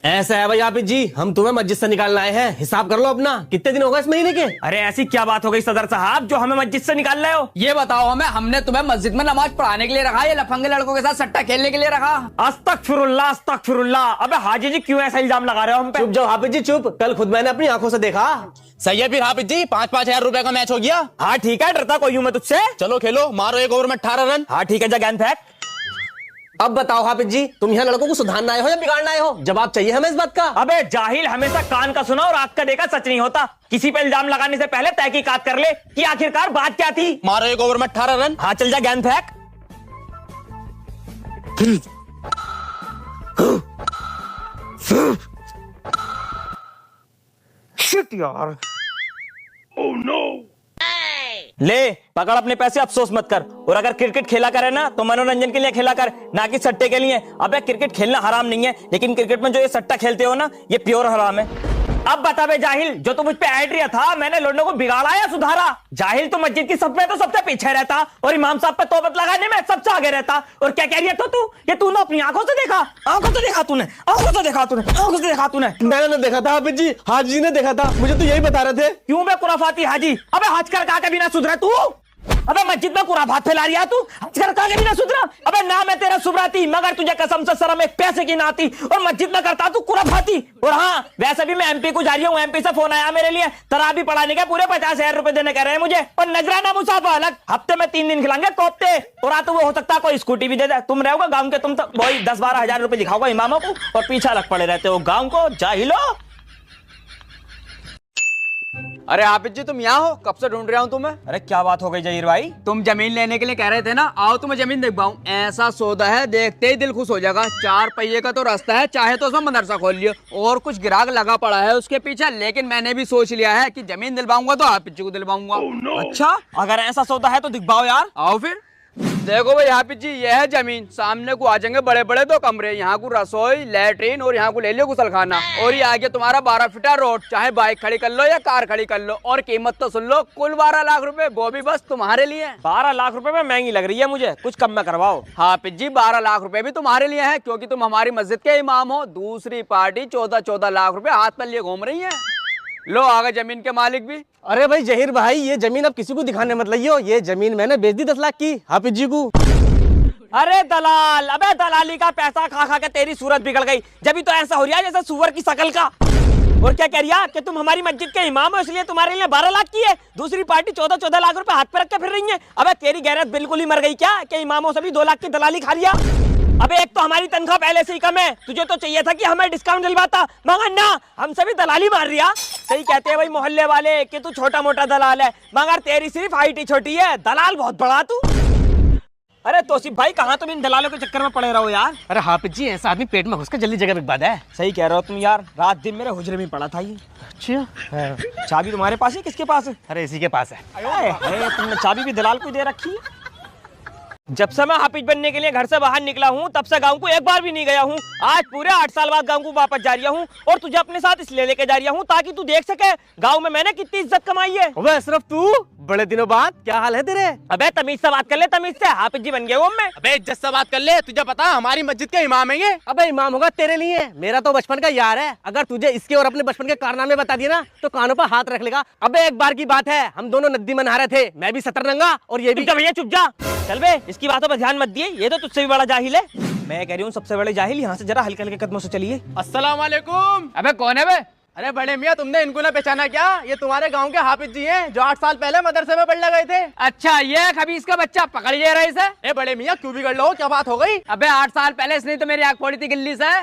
ऐसा है भाई हाफिज जी, हम तुम्हें मस्जिद से निकालना आए हैं। हिसाब कर लो अपना, कितने दिन हो गए इस महीने के। अरे ऐसी क्या बात हो गई सदर साहब जो हमें मस्जिद से निकाल रहे हो? ये बताओ हमें, हमने तुम्हें मस्जिद में नमाज पढ़ाने के लिए रखा या लफंगे लड़कों के साथ सट्टा खेलने के लिए रखा? अस्तगफिरुल्लाह अस्तगफिरुल्लाह। अबे हाजी जी क्यों ऐसा इल्जाम लगा रहे हो हम पे? चुप जाओ हाफिज जी चुप, कल खुद मैंने अपनी आंखों से देखा। सही है फिर हाफिज जी, 5-5 हजार रुपए का मैच हो गया। हाँ ठीक है, डरता कोई हूँ मैं तुझसे। चलो खेलो, मारो एक ओवर में 18 रन। हाँ ठीक है, जा गेंद फेंक। अब बताओ हाफिज जी, तुम यहाँ लड़कों को सुधारना आए हो या बिगाड़ना आए हो? जवाब चाहिए हमें इस बात का। अबे जाहिल, हमेशा कान का सुना और आंख का देखा सच नहीं होता। किसी पे इल्जाम लगाने से पहले तहकीकात कर ले कि आखिरकार बात क्या थी। मारो एक ओवर में 18 रन। हाँ चल जा गेंद फेंक। शिट यार। ले पकड़ अपने पैसे, अफसोस मत कर। और अगर क्रिकेट खेला करे ना तो मनोरंजन के लिए खेला कर, ना कि सट्टे के लिए। अबे क्रिकेट खेलना हराम नहीं है, लेकिन क्रिकेट में जो ये सट्टा खेलते हो ना, ये प्योर हराम है। अब बता बे जाहिल, जो तू मुझ पे ऐड रिया था, मैंने लोगों को बिगाड़ा या सुधारा? जाहिल, तो मस्जिद की सब में तो सबसे पीछे रहता और इमाम साहब पे तौबत लगाने में सबसे आगे रहता। और क्या कह रही है तो तू? ये तूने अपनी आंखों से देखा? आंखों से देखा तूने? आंखों से देखा तूने? आंखों से देखा तूने? मैंने ना देखा था हाफिज जी, हाजी जी ने देखा था। मुझे तो यही बता रहे थे। क्यों बे कुराफाती हाजी? अबे हज कर कभी ना सुधरा तू? अबे मस्जिद में कुराफात फैला रही है तू? हज कर कभी ना सुधरा? अबे नाम है तेरा सुबराती, मगर तुझे कसम से शर्म एक पैसे की ना आती और मस्जिद में करता तू कुराफाती। और हाँ, वैसे भी मैं एमपी को जा रही हूँ, एमपी से फोन आया मेरे लिए, तराबी पढ़ाने के पूरे 50,000 रुपए देने कह रहे हैं मुझे। और नजराना मुसाफा अलग, हफ्ते में 3 दिन खिलाएंगे कोफ्ते। और हाँ, तो वो हो सकता है कोई स्कूटी भी दे दे। तुम रहोगे गाँव के, तुम तो वही 10-12 हजार रुपए दिखाओगे इमामों को और पीछे अलग पड़े रहते हो गाँव को। जाहिलो। अरे हाफिज जी तुम यहाँ हो? कब से ढूंढ रहा हूँ तुम्हें। अरे क्या बात हो गई जहीर भाई? तुम जमीन लेने के लिए कह रहे थे ना, आओ तुम्हें जमीन दिखवाऊं। ऐसा सौदा है, देखते ही दिल खुश हो जाएगा। 4 पहिए का तो रास्ता है, चाहे तो उसमें मदरसा खोल लियो। और कुछ ग्राहक लगा पड़ा है उसके पीछे, लेकिन मैंने भी सोच लिया है कि जमीन दिलवाऊंगा तो हाफिज जी को दिलवाऊंगा। अच्छा, अगर ऐसा सौदा है तो दिखवाओ यार। आओ फिर। देखो भाई हाफिज जी, ये है जमीन। सामने को आ जाएंगे बड़े बड़े 2 कमरे, यहाँ को रसोई, लैट्रिन और यहाँ को ले लियो गुसलखाना। और ये आगे तुम्हारा 12 फीटा रोड, चाहे बाइक खड़ी कर लो या कार खड़ी कर लो। और कीमत तो सुन लो, कुल 12 लाख रुपए, वो भी बस तुम्हारे लिए। 12 लाख रुपए में महंगी लग रही है मुझे, कुछ कम में करवाओ। हाफिज जी 12 लाख रुपए भी तुम्हारे लिए है, क्योंकि तुम हमारी मस्जिद के इमाम हो। दूसरी पार्टी 14-14 लाख रुपए हाथ पर लिए घूम रही है। लो आगे जमीन के मालिक भी। अरे भाई जहीर भाई, ये जमीन अब किसी को दिखाने मत लाइयो। ये जमीन मैंने बेच दी 10 लाख की हाफिज जी को। अरे दलाल, अबे दलाली का पैसा खा खा के तेरी सूरत बिगड़ गई। जब तो ऐसा हो रहा है जैसे सुअर की शकल का। और क्या कह रही है कि तुम हमारी मस्जिद के इमाम हो, इसलिए तुम्हारे लिए 12 लाख की है। दूसरी पार्टी 14-14 लाख रुपए हाथ पे रख के फिर रही है। अबे तेरी गैरत बिल्कुल ही मर गई क्या कि इमामों से भी 2 लाख की दलाली खा लिया? अबे एक तो हमारी तनख्वाह पहले से ही कम है, तुझे तो चाहिए था कि हमें डिस्काउंट दिलवाता, मगर ना, हमसे भी दलाली मार रही है। सही कहते हैं भाई मोहल्ले वाले कि तू छोटा मोटा दलाल है, मगर तेरी सिर्फ हाइट ही छोटी है, दलाल बहुत बड़ा तू। अरे तौसीफ भाई, कहाँ तुम इन दलालों के चक्कर में पड़े रहो यार? अरे हाफिज जी, ऐसा आदमी पेट में घुसकर जल्दी जगह बिकवा दे। सही कह रहे हो तुम यार, रात दिन मेरे हुजरे में पड़ा था ये। अच्छा, चाबी तुम्हारे पास है, किसके पास है? अरे इसी के पास है। अरे तुमने चाबी भी दलाल को दे रखी। जब से मैं हाफिज बनने के लिए घर से बाहर निकला हूँ, तब से गांव को एक बार भी नहीं गया हूँ। आज पूरे 8 साल बाद गांव को वापस जा रहा हूँ और तुझे अपने साथ इसलिए लेके जा रहा हूँ ताकि तू देख सके गांव में मैंने कितनी इज्जत कमाई है। अबे अशरफ, तू बड़े दिनों बाद, क्या हाल है तेरे? अबे तमीज से बात कर ले, तमीज से। हाफिज जी बन गए वो मैं। अबे इज्जत से बात कर ले, तुझे पता हमारी मस्जिद के इमाम है ये। अबे इमाम होगा तेरे लिए, मेरा तो बचपन का यार है। अगर तुझे इसके और अपने बचपन के कारनामे बता दिए ना तो कानों पर हाथ रख लेगा। अबे एक बार की बात है, हम दोनों नदी में नहा रहे थे, मैं भी सतरंगा और ये भी। चुप जा भैया, चुप जा। चल बे, इसकी बातों पर ध्यान मत दिए, ये तो तुझसे भी बड़ा जाहिल है। मैं कह रही हूँ सबसे बड़े जाहिल, यहाँ से जरा हल्के हल्के कदमों से चलिए। अस्सलाम वालेकुम। अबे कौन है बे? अरे बड़े मियाँ, तुमने इनको ना पहचाना क्या? ये तुम्हारे गांव के हाफिज जी हैं, जो 8 साल पहले मदरसे में पढ़ने गए थे। अच्छा, ये खबीस का बच्चा, पकड़ लिया रहा इसे। ए बड़े मियाँ, क्यों बिगड़ लो, क्या बात हो गई? अबे 8 साल पहले इसने तो मेरी आंख फोड़ी थी गिल्ली से,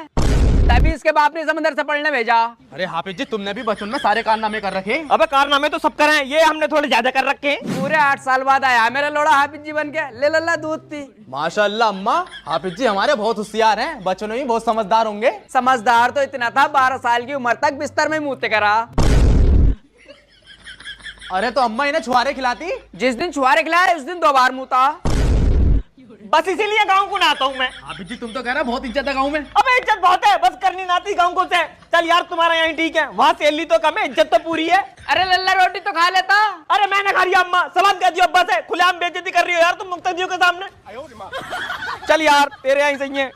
तभी इसके बाप ने समंदर से पढ़ने भेजा। अरे हाफिज जी, तुमने भी बचपन में सारे कारनामे कर रखे। अबे कारनामे तो सब करे हैं, ये हमने थोड़े ज्यादा कर रखे हैं। पूरे 8 साल बाद आया मेरा लोड़ा हाफिज जी बन के। ले लल्ला दूध पी। माशाल्लाह अम्मा, हाफिज जी हमारे बहुत होशियार हैं, बचपन में भी बहुत समझदार होंगे। समझदार तो इतना था, 12 साल की उम्र तक बिस्तर में मूते करा। अरे तो अम्मा इन्हें छुआरे खिलाती। जिस दिन छुआरे खिलाए उस दिन 2 बार मूता। बस इसीलिए गाँव को नहाता हूँ मैं। हाफिज जी तुम तो कह रहे बहुत इज्जत है गाँव में। अबे इज्जत बहुत है, बस करनी ना आती गाँव को से। चल यार, तुम्हारा यहाँ ठीक है, वहाँ सैलरी तो कम है, इज्जत तो पूरी है। अरे लल्ला रोटी तो खा लेता। अरे मैंने खा रही अम्मा, सवाल कह दियो अब्बा से, खुलेआम बेइज्जती कर रही हो यार तुम मुक्तदियों के सामने। चल यार, तेरे यहाँ ही सही है।